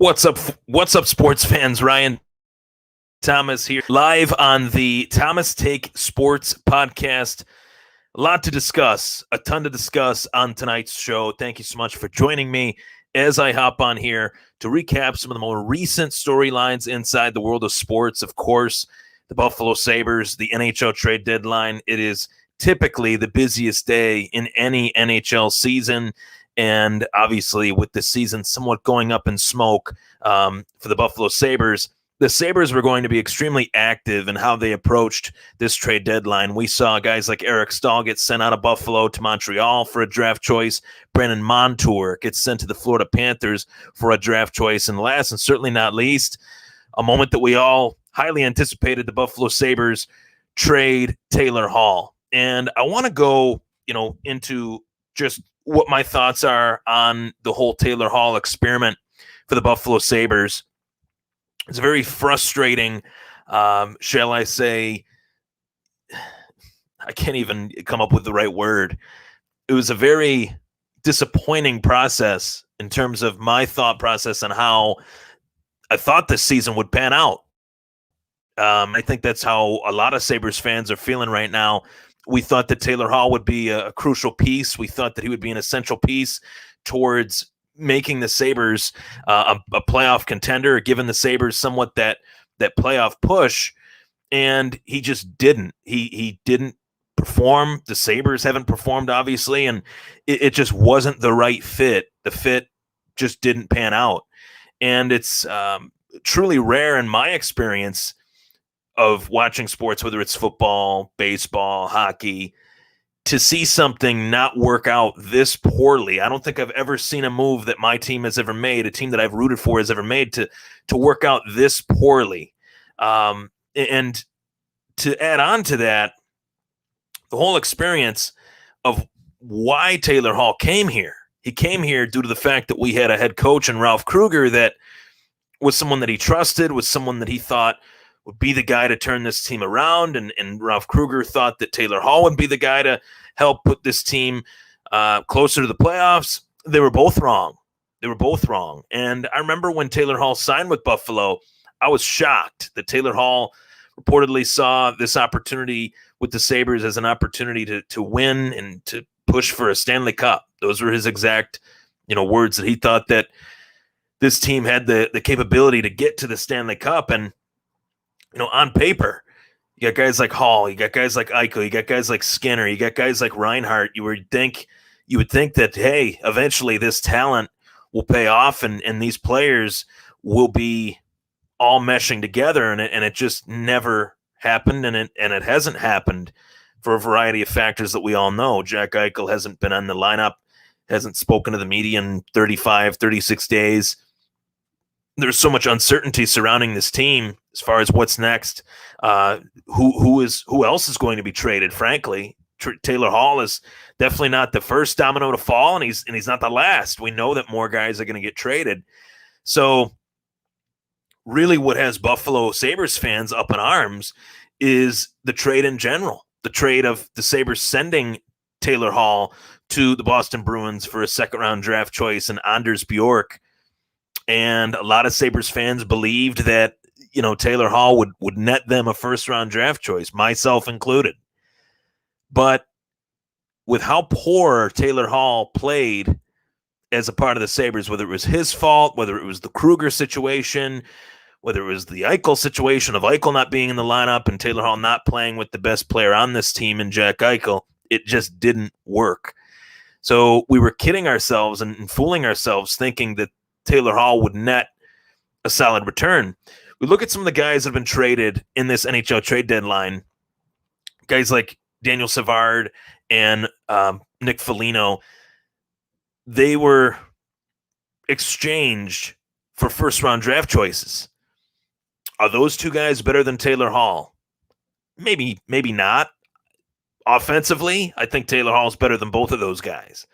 What's up? What's up, sports fans? Ryan Thomas here, live on the Thomas Take Sports podcast. A lot to discuss, a ton to discuss on tonight's show. Thank you so much for joining me as I hop on here to recap some of the more recent storylines inside the world of sports. Of course, the Buffalo Sabres, the NHL trade deadline. It is typically the busiest day in any NHL season. And obviously, with the season somewhat going up in smoke for the Buffalo Sabres, the Sabres were going to be extremely active in how they approached this trade deadline. We saw guys like Eric Staal get sent out of Buffalo to Montreal for a draft choice. Brandon Montour gets sent to the Florida Panthers for a draft choice. And last and certainly not least, a moment that we all highly anticipated, the Buffalo Sabres trade Taylor Hall. And I want to go, into just what my thoughts are on the whole Taylor Hall experiment for the Buffalo Sabres. It's very frustrating, shall I say, I can't even come up with the right word. It was a very disappointing process in terms of my thought process on how I thought this season would pan out. I think that's how a lot of Sabres fans are feeling right now. We thought that Taylor Hall would be a crucial piece. We thought that he would be an essential piece towards making the Sabres a playoff contender, giving the Sabres somewhat that playoff push, and he just didn't. He didn't perform. The Sabres haven't performed, obviously, and it just wasn't the right fit. The fit just didn't pan out, and it's truly rare in my experience of watching sports, whether it's football, baseball, hockey, to see something not work out this poorly. I don't think I've ever seen a move that my team has ever made, a team that I've rooted for has ever made, to work out this poorly. And to add on to that, the whole experience of why Taylor Hall came here. He came here due to the fact that we had a head coach in Ralph Kruger that was someone that he trusted, was someone that he thought would be the guy to turn this team around. And Ralph Kruger thought that Taylor Hall would be the guy to help put this team closer to the playoffs. They were both wrong. And I remember when Taylor Hall signed with Buffalo, I was shocked that Taylor Hall reportedly saw this opportunity with the Sabres as an opportunity to win and to push for a Stanley Cup. Those were his exact, words, that he thought that this team had the capability to get to the Stanley Cup. And on paper, you got guys like Hall, you got guys like Eichel, you got guys like Skinner, you got guys like Reinhart. You would think that, hey, eventually this talent will pay off and these players will be all meshing together, and it just never happened, and it hasn't happened for a variety of factors that we all know. Jack Eichel hasn't been on the lineup, hasn't spoken to the media in 35, 36 days. There's so much uncertainty surrounding this team as far as what's next. Who else is going to be traded? Frankly, Taylor Hall is definitely not the first domino to fall, and he's not the last. We know that more guys are going to get traded. So, really, what has Buffalo Sabres fans up in arms is the trade in general. The trade of the Sabres sending Taylor Hall to the Boston Bruins for a second-round draft choice and Anders Bjork. And a lot of Sabres fans believed that, Taylor Hall would net them a first-round draft choice, myself included. But with how poor Taylor Hall played as a part of the Sabres, whether it was his fault, whether it was the Kruger situation, whether it was the Eichel situation of Eichel not being in the lineup and Taylor Hall not playing with the best player on this team in Jack Eichel, it just didn't work. So we were kidding ourselves and fooling ourselves thinking that Taylor Hall would net a solid return. We look at some of the guys that have been traded in this NHL trade deadline, guys like Daniel Savard and Nick Foligno. They were exchanged for first-round draft choices. Are those two guys better than Taylor Hall? Maybe not. Offensively, I think Taylor Hall is better than both of those guys,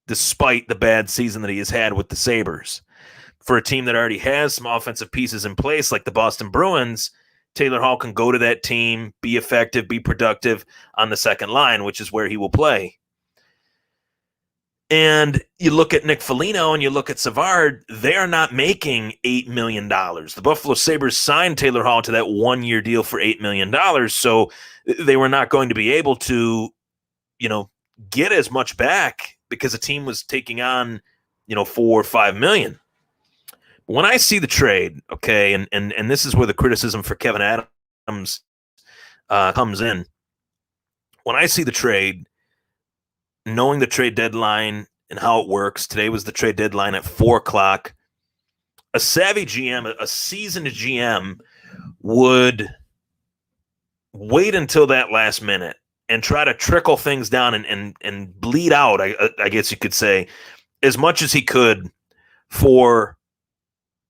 despite the bad season that he has had with the Sabres. For a team that already has some offensive pieces in place, like the Boston Bruins, Taylor Hall can go to that team, be effective, be productive on the second line, which is where he will play. And you look at Nick Foligno and you look at Savard, they are not making $8 million. The Buffalo Sabres signed Taylor Hall to that 1-year deal for $8 million. So they were not going to be able to, get as much back because the team was taking on, $4 or $5 million. When I see the trade, okay, and this is where the criticism for Kevin Adams comes in. When I see the trade, knowing the trade deadline and how it works, today was the trade deadline at 4:00. A savvy GM, a seasoned GM, would wait until that last minute and try to trickle things down and bleed out, I guess you could say, as much as he could for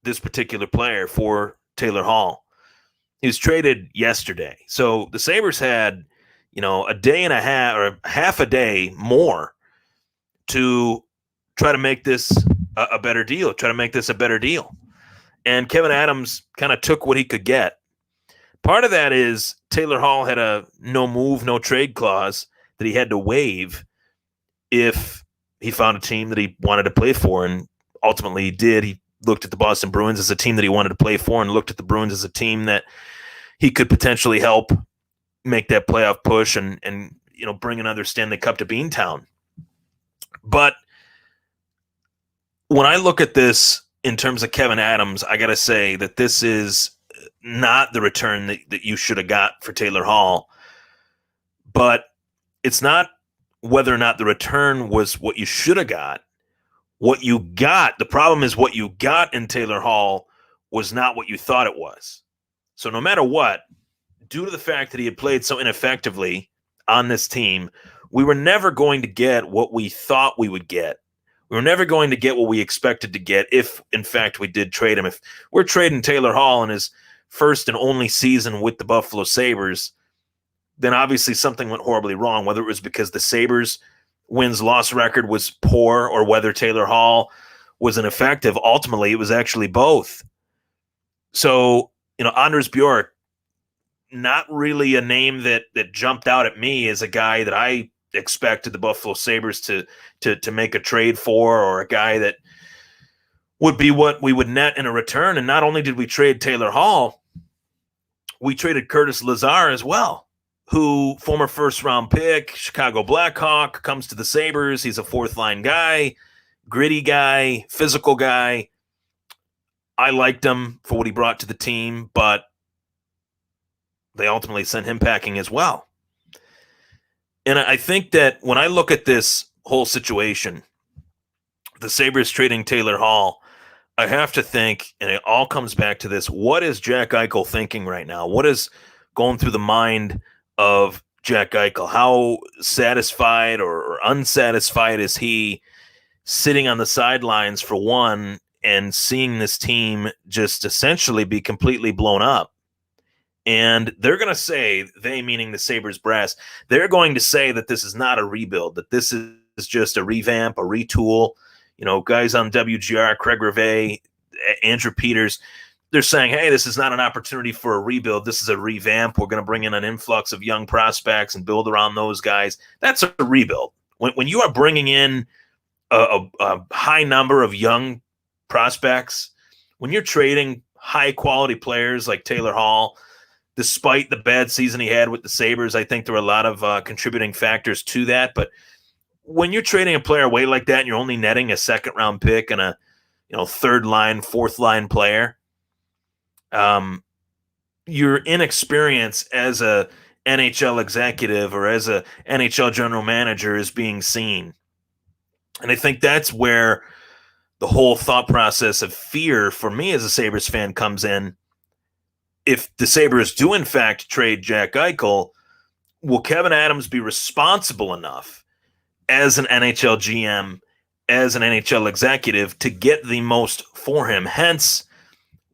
this particular player, for Taylor Hall. He was traded yesterday. So the Sabres had, a day and a half or half a day more to try to make this a better deal, And Kevin Adams kind of took what he could get. Part of that is Taylor Hall had a no move, no trade clause that he had to waive if he found a team that he wanted to play for, and ultimately he did. He looked at the Boston Bruins as a team that he wanted to play for and looked at the Bruins as a team that he could potentially help make that playoff push and bring another Stanley Cup to Beantown. But when I look at this in terms of Kevin Adams, I got to say that this is not the return that you should have got for Taylor Hall. But it's not whether or not the return was what you should have got. What you got, the problem is what you got in Taylor Hall was not what you thought it was. So no matter what, due to the fact that he had played so ineffectively on this team, we were never going to get what we thought we would get. We were never going to get what we expected to get if, in fact, we did trade him. If we're trading Taylor Hall in his first and only season with the Buffalo Sabres, then obviously something went horribly wrong, whether it was because the Sabres' wins-loss record was poor or whether Taylor Hall was ineffective. Ultimately, it was actually both. So, Anders Bjork, not really a name that jumped out at me as a guy that I expected the Buffalo Sabres to make a trade for, or a guy that would be what we would net in a return. And not only did we trade Taylor Hall, we traded Curtis Lazar as well, who, former first-round pick, Chicago Blackhawk, comes to the Sabres. He's a fourth-line guy, gritty guy, physical guy. I liked him for what he brought to the team, but they ultimately sent him packing as well. And I think that when I look at this whole situation, the Sabres trading Taylor Hall, I have to think, and it all comes back to this, what is Jack Eichel thinking right now? What is going through the mind of Jack Eichel? How satisfied or unsatisfied is he sitting on the sidelines, for one, and seeing this team just essentially be completely blown up? And they're going to say, they meaning the Sabres brass, they're going to say that this is not a rebuild, that this is just a revamp, a retool. Guys on WGR, Craig Rivet, Andrew Peters, they're saying, hey, this is not an opportunity for a rebuild. This is a revamp. We're going to bring in an influx of young prospects and build around those guys. That's a rebuild. When you are bringing in a high number of young prospects, when you're trading high-quality players like Taylor Hall, despite the bad season he had with the Sabres, I think there were a lot of contributing factors to that. But when you're trading a player away like that and you're only netting a second-round pick and a third-line, fourth-line player, your inexperience as a NHL executive or as a NHL general manager is being seen. And I think that's where the whole thought process of fear for me as a Sabres fan comes in. If the Sabres do, in fact, trade Jack Eichel, will Kevin Adams be responsible enough as an NHL GM, as an NHL executive, to get the most for him? Hence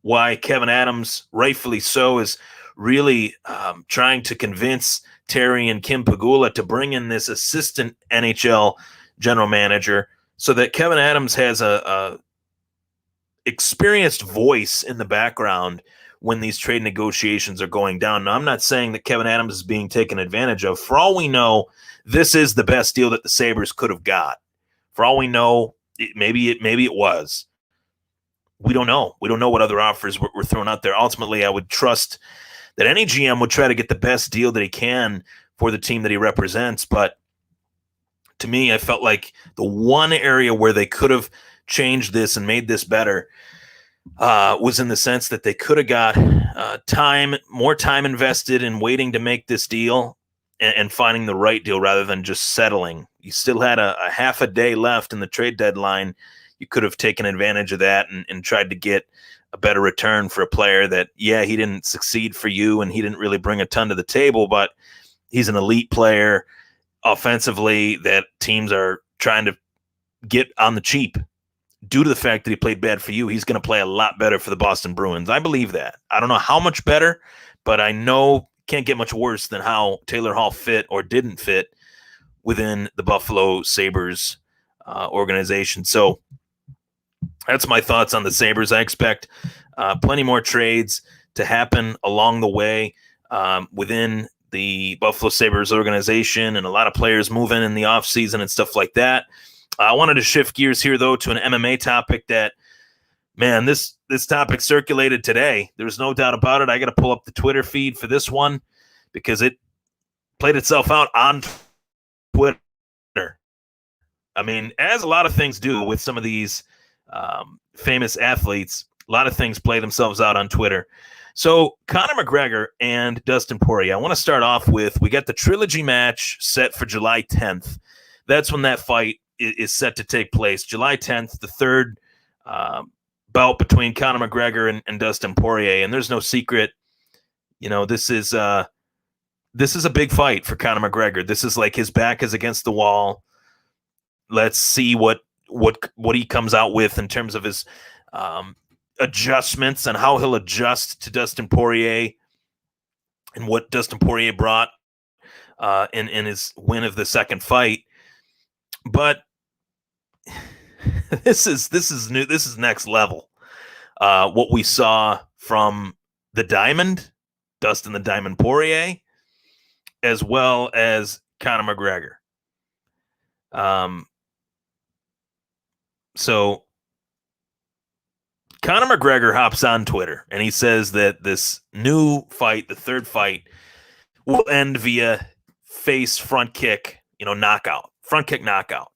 why Kevin Adams, rightfully so, is really trying to convince Terry and Kim Pegula to bring in this assistant NHL general manager so that Kevin Adams has a experienced voice in the background when these trade negotiations are going down. Now, I'm not saying that Kevin Adams is being taken advantage of. For all we know, this is the best deal that the Sabres could have got. For all we know, maybe it was. We don't know. We don't know what other offers were thrown out there. Ultimately, I would trust that any GM would try to get the best deal that he can for the team that he represents. But to me, I felt like the one area where they could have changed this and made this better was in the sense that they could have got more time invested in waiting to make this deal and finding the right deal rather than just settling. You still had a half a day left in the trade deadline. You could have taken advantage of that and tried to get a better return for a player that, yeah, he didn't succeed for you and he didn't really bring a ton to the table, but he's an elite player offensively that teams are trying to get on the cheap. Due to the fact that he played bad for you, he's going to play a lot better for the Boston Bruins. I believe that. I don't know how much better, but I know can't get much worse than how Taylor Hall fit or didn't fit within the Buffalo Sabres organization. So that's my thoughts on the Sabres. I expect plenty more trades to happen along the way within the Buffalo Sabres organization, and a lot of players moving in the offseason and stuff like that. I wanted to shift gears here, though, to an MMA topic that, man, this topic circulated today. There's no doubt about it. I got to pull up the Twitter feed for this one because it played itself out on Twitter. I mean, as a lot of things do with some of these famous athletes, a lot of things play themselves out on Twitter. So Conor McGregor and Dustin Poirier, I want to start off with, we got the trilogy match set for July 10th. That's when that fight is set to take place. July 10th, the third bout between Conor McGregor and Dustin Poirier. And there's no secret, this is a big fight for Conor McGregor. This is like his back is against the wall. Let's see what he comes out with in terms of his adjustments and how he'll adjust to Dustin Poirier and what Dustin Poirier brought in his win of the second fight. But this is new. This is next level. What we saw from the Diamond, Dustin the Diamond Poirier, as well as Conor McGregor. So Conor McGregor hops on Twitter and he says that this new fight, the third fight, will end via face front kick, knockout, front kick knockout.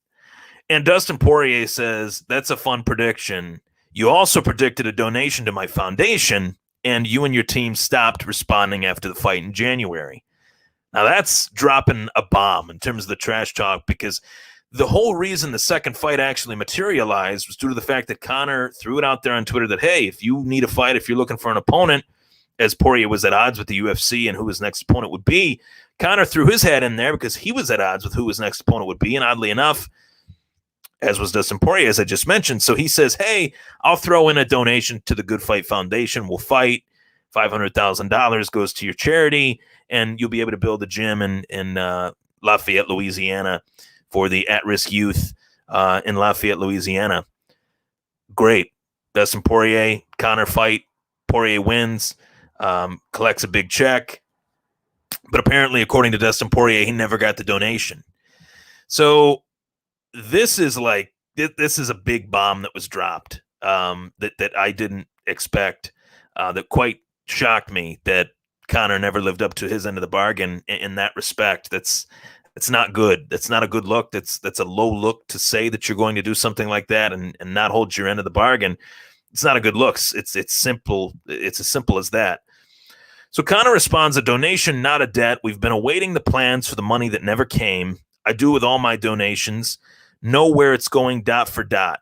And Dustin Poirier says, that's a fun prediction. You also predicted a donation to my foundation, and you and your team stopped responding after the fight in January. Now that's dropping a bomb in terms of the trash talk, because the whole reason the second fight actually materialized was due to the fact that Conor threw it out there on Twitter that, hey, if you need a fight, if you're looking for an opponent, as Poirier was at odds with the UFC and who his next opponent would be, Conor threw his hat in there because he was at odds with who his next opponent would be. And oddly enough, as was Dustin Poirier, as I just mentioned. So he says, hey, I'll throw in a donation to the Good Fight Foundation. We'll fight. $500,000 goes to your charity, and you'll be able to build a gym in Lafayette, Louisiana, for the at-risk youth in Lafayette, Louisiana. Great. Dustin Poirier, Conor fight. Poirier wins, collects a big check. But apparently, according to Dustin Poirier, he never got the donation. So this is a big bomb that was dropped that I didn't expect, that quite shocked me, that Conor never lived up to his end of the bargain in that respect. That's not good. That's not a good look. That's a low look to say that you're going to do something like that and not hold your end of the bargain. It's not a good look. It's simple. It's as simple as that. So Conor responds, a donation, not a debt. We've been awaiting the plans for the money that never came. I do with all my donations. Know where it's going dot for dot.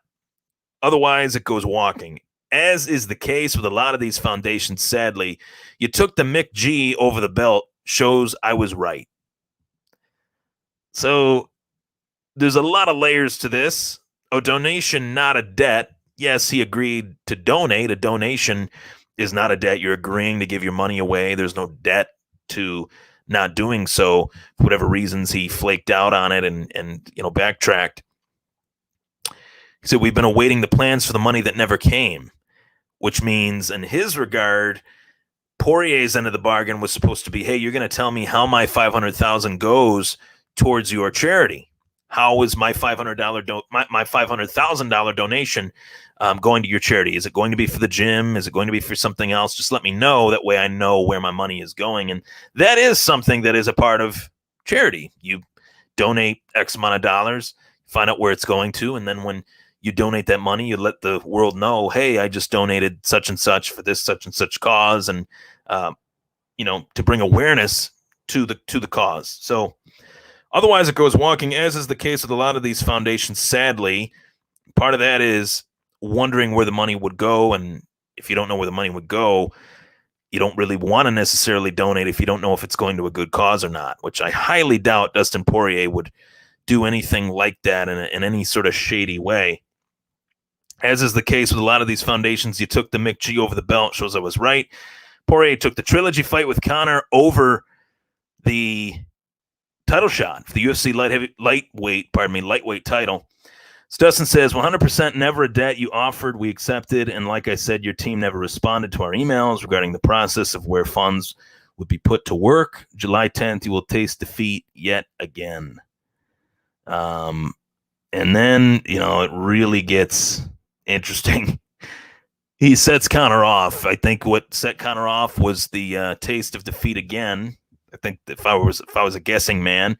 Otherwise, it goes walking. As is the case with a lot of these foundations, sadly, you took the Mick G over the belt. Shows I was right. So there's a lot of layers to this. A donation, not a debt. Yes, he agreed to donate. A donation is not a debt. You're agreeing to give your money away. There's no debt to not doing so. For whatever reasons, he flaked out on it and backtracked. He said, we've been awaiting the plans for the money that never came, which means in his regard, Poirier's end of the bargain was supposed to be, hey, you're going to tell me how my $500,000 goes towards your charity. How is my my $500,000 donation going to your charity? Is it going to be for the gym? Is it going to be for something else? Just let me know. That way I know where my money is going. And that is something that is a part of charity. You donate X amount of dollars, find out where it's going to, and then when you donate that money, you let the world know, hey, I just donated such and such for this such and such cause, and to bring awareness to the cause. So otherwise, it goes walking, as is the case with a lot of these foundations. Sadly, part of that is wondering where the money would go, and if you don't know where the money would go, you don't really want to necessarily donate if you don't know if it's going to a good cause or not, which I highly doubt Dustin Poirier would do anything like that in any sort of shady way. As is the case with a lot of these foundations, you took the Mick G over the belt, shows I was right. Poirier took the trilogy fight with Conor over the title shot for the UFC lightweight title. So Dustin says, 100% never a debt you offered, we accepted, and like I said, your team never responded to our emails regarding the process of where funds would be put to work. July 10th, you will taste defeat yet again. And then, it really gets interesting. He sets Conor off. I think what set Conor off was the taste of defeat again. I think if I was a guessing man,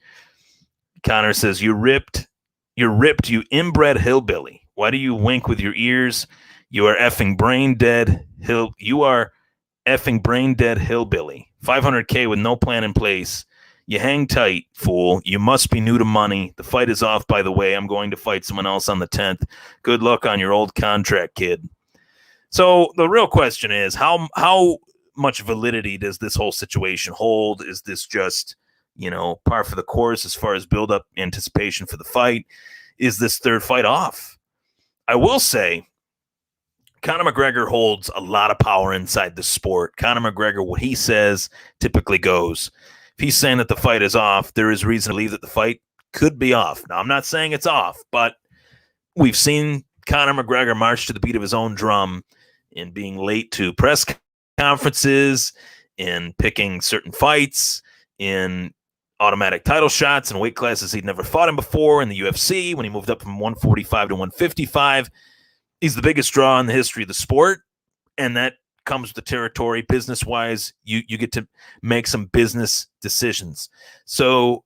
Conor says, You're ripped, you inbred hillbilly. Why do you wink with your ears? You are effing brain dead hillbilly. 500K with no plan in place. You hang tight, fool. You must be new to money. The fight is off, by the way. I'm going to fight someone else on the 10th. Good luck on your old contract, kid. So the real question is, how much validity does this whole situation hold? Is this just, par for the course as far as build-up anticipation for the fight? Is this third fight off? I will say, Conor McGregor holds a lot of power inside the sport. Conor McGregor, what he says typically goes. If he's saying that the fight is off, there is reason to believe that the fight could be off. Now, I'm not saying it's off, but we've seen Conor McGregor march to the beat of his own drum in being late to press conferences, in picking certain fights, in automatic title shots and weight classes he'd never fought in before in the UFC when he moved up from 145 to 155. He's the biggest draw in the history of the sport, and that comes with the territory. Business-wise, you get to make some business decisions. So,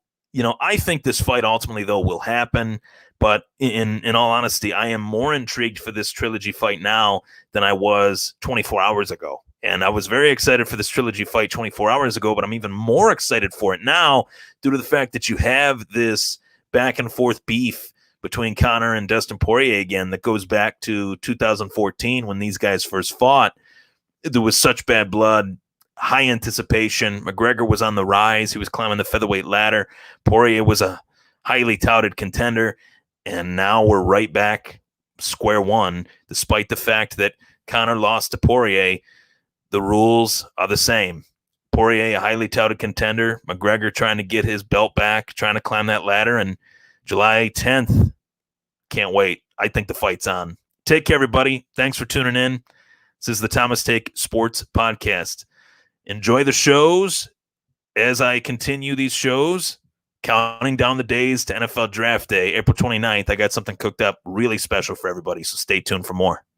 I think this fight ultimately, though, will happen. But in all honesty, I am more intrigued for this trilogy fight now than I was 24 hours ago. And I was very excited for this trilogy fight 24 hours ago, but I'm even more excited for it now due to the fact that you have this back and forth beef between Conor and Dustin Poirier again that goes back to 2014 when these guys first fought. There was such bad blood, high anticipation. McGregor was on the rise. He was climbing the featherweight ladder. Poirier was a highly touted contender. And now we're right back square one, despite the fact that Conor lost to Poirier. The rules are the same. Poirier, a highly touted contender. McGregor trying to get his belt back, trying to climb that ladder. And July 10th, can't wait. I think the fight's on. Take care, everybody. Thanks for tuning in. This is the Thomas Take Sports Podcast. Enjoy the shows as I continue these shows. Counting down the days to NFL Draft Day, April 29th. I got something cooked up really special for everybody, so stay tuned for more.